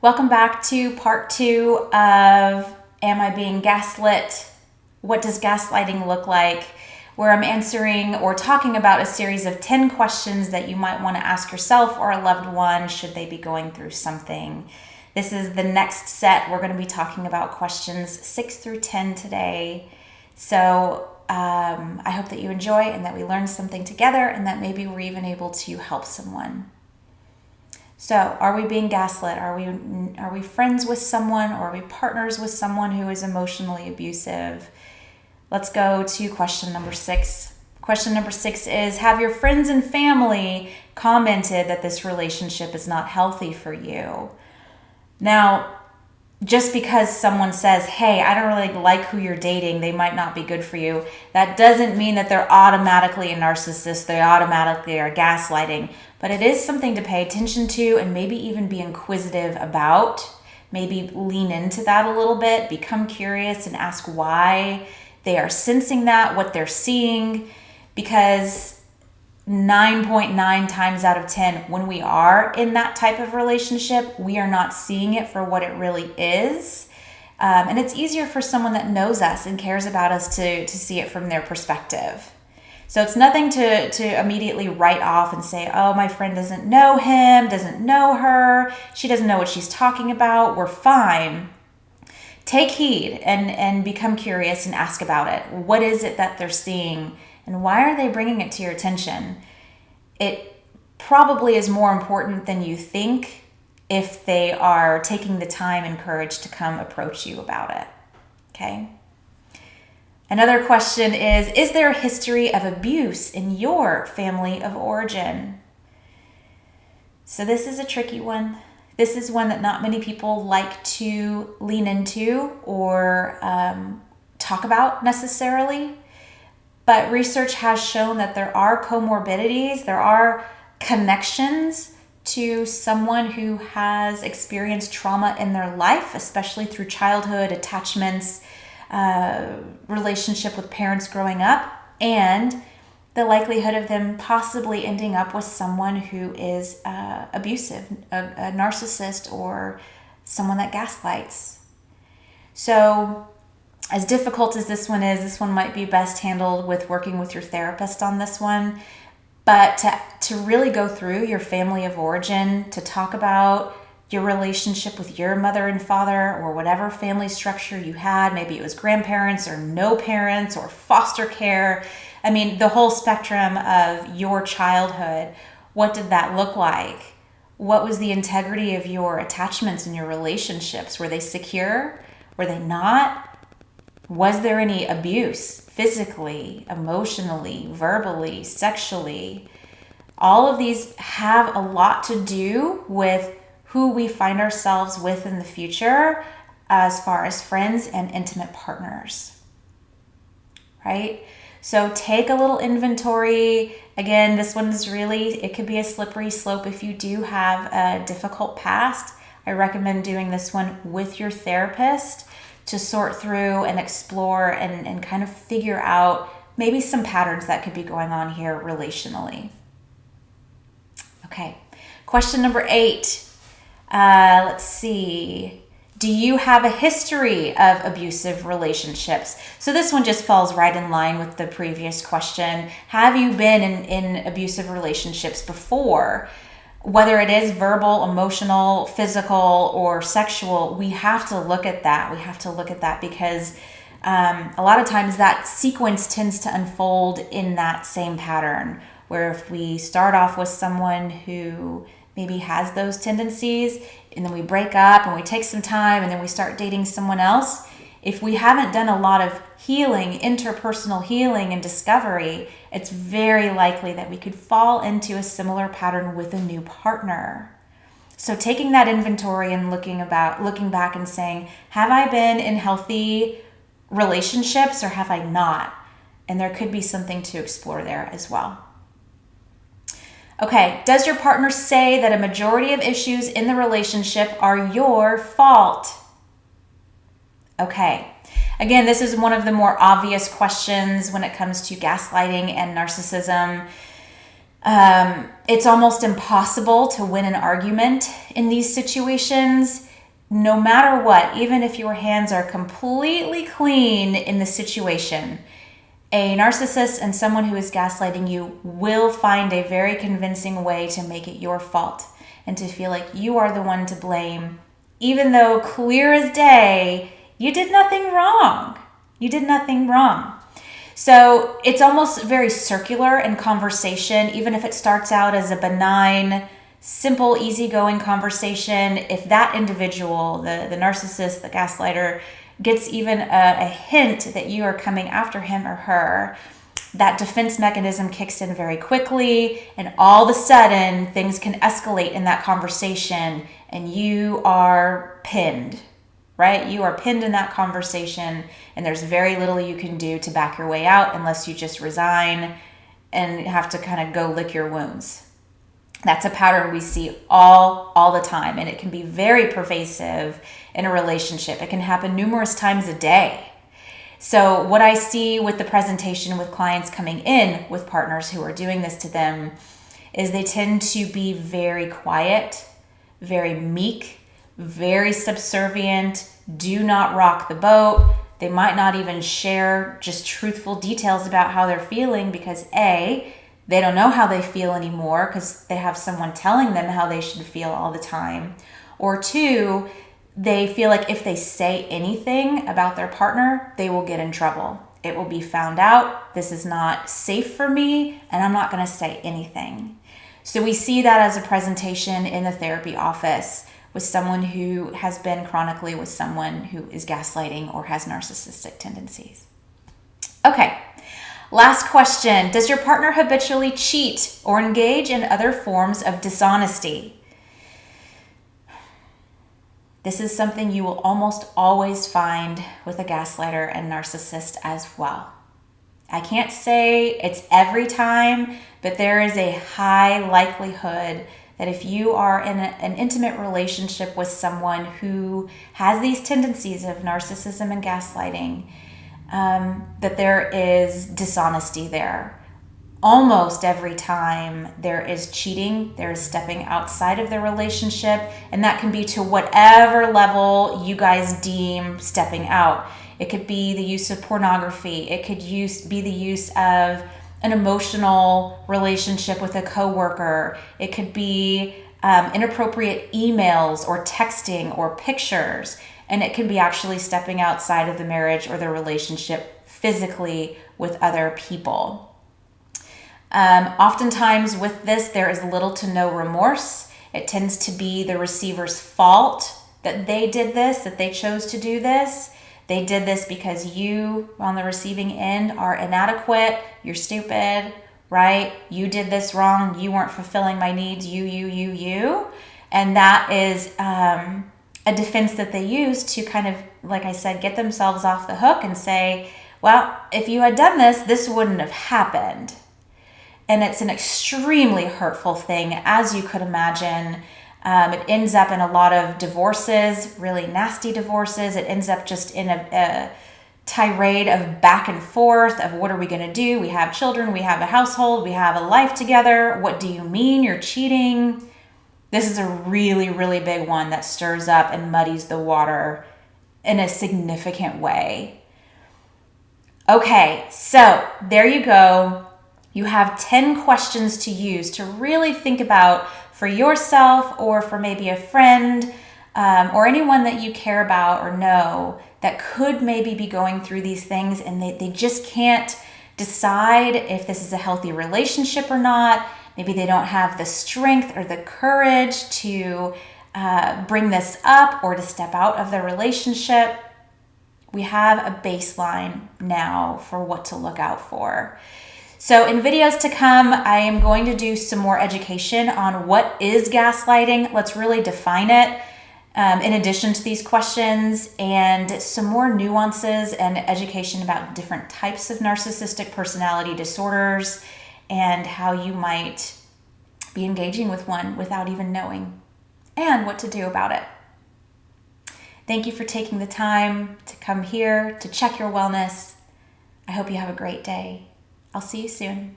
Welcome back to part 2 of Am I Being Gaslit? What does gaslighting look like? Where I'm answering or talking about a series of 10 questions that you might want to ask yourself or a loved one should they be going through something. This is the next set. We're going to be talking about questions 6 through 10 today. So I hope that you enjoy and that we learn something together and that maybe we're even able to help someone. So, are we being gaslit? Are we friends with someone, or are we partners with someone who is emotionally abusive? Let's go to question number 6. Question number 6 is, have your friends and family commented that this relationship is not healthy for you? Now, just because someone says, hey, I don't really like who you're dating, they might not be good for you, that doesn't mean that they're automatically a narcissist, they automatically are gaslighting. But it is something to pay attention to and maybe even be inquisitive about. Maybe lean into that a little bit, become curious and ask why they are sensing that, what they're seeing. Because 9.9 times out of 10, when we are in that type of relationship, we are not seeing it for what it really is. And it's easier for someone that knows us and cares about us to see it from their perspective. So it's nothing to immediately write off and say, oh, my friend doesn't know him, doesn't know her, she doesn't know what she's talking about, we're fine. Take heed and become curious and ask about it. What is it that they're seeing and why are they bringing it to your attention? It probably is more important than you think if they are taking the time and courage to come approach you about it. Okay? Another question is there a history of abuse in your family of origin? So this is a tricky one. This is one that not many people like to lean into or talk about necessarily. But research has shown that there are comorbidities, there are connections to someone who has experienced trauma in their life, especially through childhood attachments, relationship with parents growing up, and the likelihood of them possibly ending up with someone who is abusive, a narcissist, or someone that gaslights. So as difficult as this one is, this one might be best handled with working with your therapist on this one. But to really go through your family of origin, to talk about your relationship with your mother and father or whatever family structure you had. Maybe it was grandparents or no parents or foster care. I mean, the whole spectrum of your childhood. What did that look like? What was the integrity of your attachments and your relationships? Were they secure? Were they not? Was there any abuse physically, emotionally, verbally, sexually? All of these have a lot to do with who we find ourselves with in the future as far as friends and intimate partners, right? So take a little inventory. Again, this one is really, it could be a slippery slope if you do have a difficult past. I recommend doing this one with your therapist to sort through and explore and kind of figure out maybe some patterns that could be going on here relationally. Okay, question number 8. Let's see. Do you have a history of abusive relationships? So this one just falls right in line with the previous question. Have you been in abusive relationships before? Whether it is verbal, emotional, physical, or sexual, we have to look at that. We have to look at that because a lot of times that sequence tends to unfold in that same pattern, where if we start off with someone who maybe has those tendencies, and then we break up and we take some time and then we start dating someone else. If we haven't done a lot of healing, interpersonal healing and discovery, it's very likely that we could fall into a similar pattern with a new partner. So taking that inventory and looking back and saying, have I been in healthy relationships or have I not? And there could be something to explore there as well. Okay, does your partner say that a majority of issues in the relationship are your fault? Okay, again, this is one of the more obvious questions when it comes to gaslighting and narcissism. It's almost impossible to win an argument in these situations. no matter what, even if your hands are completely clean in the situation, a narcissist and someone who is gaslighting you will find a very convincing way to make it your fault and to feel like you are the one to blame, even though clear as day, you did nothing wrong. You did nothing wrong. So it's almost very circular in conversation, even if it starts out as a benign, simple, easygoing conversation. If that individual, the narcissist, the gaslighter, gets even a hint that you are coming after him or her, that defense mechanism kicks in very quickly, and all of a sudden things can escalate in that conversation and you are pinned, right? You are pinned in that conversation, and there's very little you can do to back your way out unless you just resign and have to kind of go lick your wounds. That's a pattern we see all the time, and it can be very pervasive in a relationship. It can happen numerous times a day. So what I see with the presentation with clients coming in with partners who are doing this to them is they tend to be very quiet, very meek, very subservient, do not rock the boat. They might not even share just truthful details about how they're feeling because A, they don't know how they feel anymore because they have someone telling them how they should feel all the time. Or two, they feel like if they say anything about their partner, they will get in trouble. It will be found out. This is not safe for me, and I'm not going to say anything. So we see that as a presentation in the therapy office with someone who has been chronically with someone who is gaslighting or has narcissistic tendencies. Okay. Last question. Does your partner habitually cheat or engage in other forms of dishonesty? This is something you will almost always find with a gaslighter and narcissist as well. I can't say it's every time, but there is a high likelihood that if you are in an intimate relationship with someone who has these tendencies of narcissism and gaslighting, that there is dishonesty there. Almost every time there is cheating, there is stepping outside of the relationship, and that can be to whatever level you guys deem stepping out. It could be the use of pornography. It could be the use of an emotional relationship with a coworker. It could be inappropriate emails or texting or pictures. And it can be actually stepping outside of the marriage or the relationship physically with other people. Oftentimes with this, there is little to no remorse. It tends to be the receiver's fault that they did this, that they chose to do this. They did this because you on the receiving end are inadequate, you're stupid, right? You did this wrong, you weren't fulfilling my needs, you. And that is a defense that they use to kind of, like I said, get themselves off the hook and say, well, if you had done this, this wouldn't have happened. And it's an extremely hurtful thing, as you could imagine. It ends up in a lot of divorces, really nasty divorces. It ends up just in a tirade of back and forth of what are we going to do? We have children, we have a household, we have a life together. What do you mean you're cheating? This is a really, really big one that stirs up and muddies the water in a significant way. Okay, so there you go. You have 10 questions to use to really think about for yourself or for maybe a friend or anyone that you care about or know that could maybe be going through these things and they just can't decide if this is a healthy relationship or not. Maybe they don't have the strength or the courage to bring this up or to step out of the relationship. We have a baseline now for what to look out for. So in videos to come, I am going to do some more education on what is gaslighting. Let's really define it in addition to these questions, and some more nuances and education about different types of narcissistic personality disorders and how you might be engaging with one without even knowing and what to do about it. Thank you for taking the time to come here to check your wellness. I hope you have a great day. I'll see you soon.